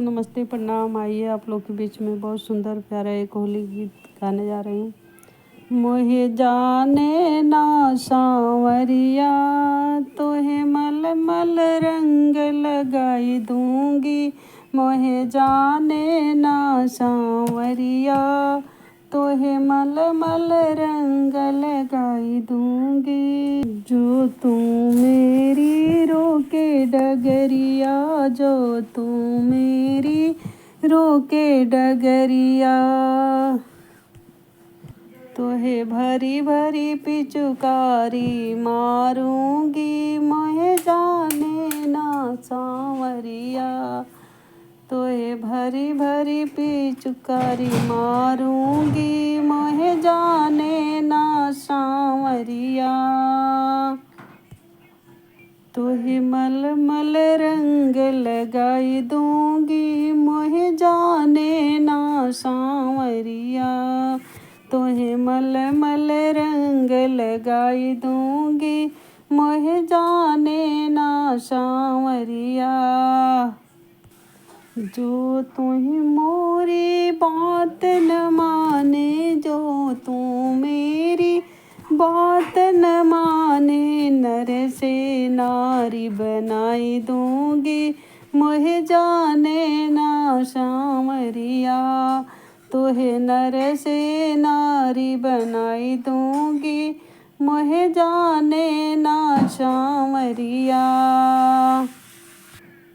नमस्ते प्रणाम। आइए आप लोग के बीच में बहुत सुंदर प्यारा एक होली गीत गाने जा रही हूँ। मोहे जाने ना सांवरिया, तोहे मल मल रंग लगाई दूंगी। मोहे जाने ना सांवरिया, तोहे मल मल रंग लगाई दूंगी। जो तू मेरी रोके डगरिया, जो तू मेरी रोके डगरिया, तोहे भरी भरी पिचुकारी मारूंगी। मोहे जाने ना सांवरिया, तोहे भरी भरी पिचुकारी मारूंगी। मोहे जाने ना सांवरिया, तोहे मल मल रंग लगाई दूंगी। मोहे जाने ना सांवरिया, तोहे मल मल रंग लगाई दूंगी। मोहे जाने ना सांवरिया, जो तुही मोरी बात न माने, जो तू मेरी बात न माने, नर से नारी बनाई दूंगी। मोहे जाने ना सांवरिया, तोहे नर से नारी बनाई दूंगी। मोहे जाने ना सांवरिया,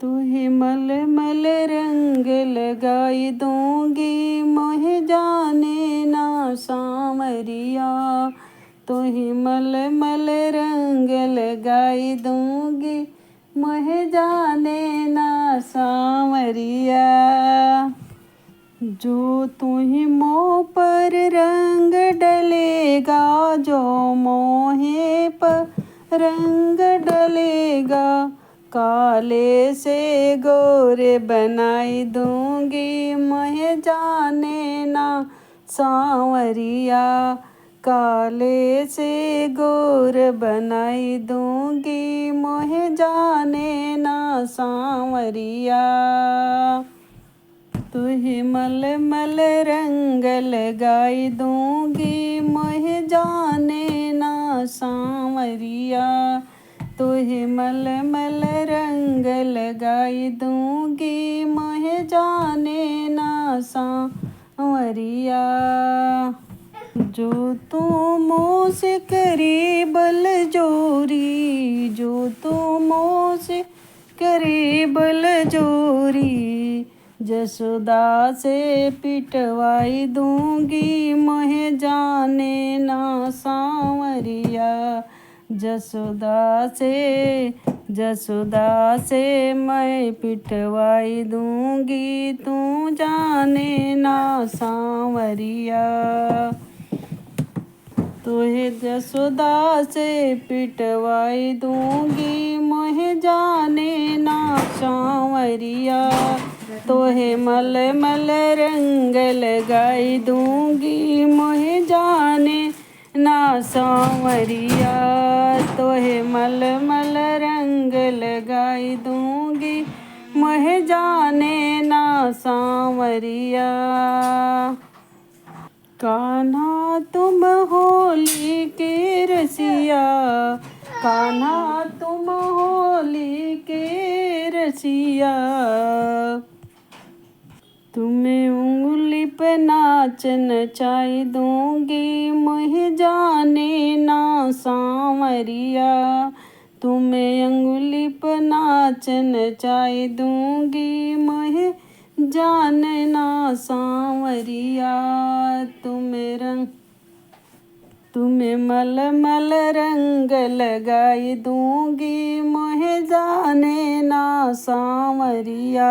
तोहे मल मल रंग लगाई दूंगी। मोहे जाने ना सांवरिया, तोहे मल मल रंग लगाई दूंगी। मोहे जाने ना सांवरिया, जो तुही मोह पर रंग डलेगा, जो मोहे पर रंग डलेगा, काले से गोरे बनाई दूंगी। मोहे जाने ना सांवरिया, काले से गोर बनाई दूंगी। मोहे जाने ना सांवरिया, तुहे मल मल रंग लगाई दूंगी। मोहे जाने ना सांवरिया, तुहे मल मल रंग लगाई दूंगी। मोहे जाने ना सांवरिया, जो तू मोह से करे बल जोरी, जो तू मोह से करे बल जोरी, जसोदा से पिटवाई दूंगी। मोहे जाने ना सांवरिया, जसोदा से मैं पिटवाई दूंगी। तू जाने ना सांवरिया, तोहे जसोदा से पिटवाई दूंगी। मोहे जाने ना सांवरिया, तोहे मल मल रंग लगाई दूंगी। मोहे जाने ना सांवरिया, तोहे मल मल रंग लगाई दूंगी। मोहे जाने ना सांवरिया, कान्हा तुम होली के रसिया, कान्हा तुम होली के रसिया, तुम्हें उंगली पे नाच नचाई दूंगी। मोहे जाने ना सांवरिया, तुम्हें उंगली पे नाच नचाई दूंगी। मोहे जाने ना सांवरिया, तुम्हें मल मल रंग लगाई दूंगी। मोहे जाने ना सांवरिया,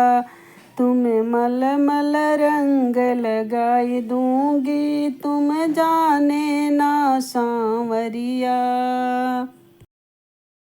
तुम्हें मल मल रंग लगाई दूंगी। तुम जाने ना सांवरिया।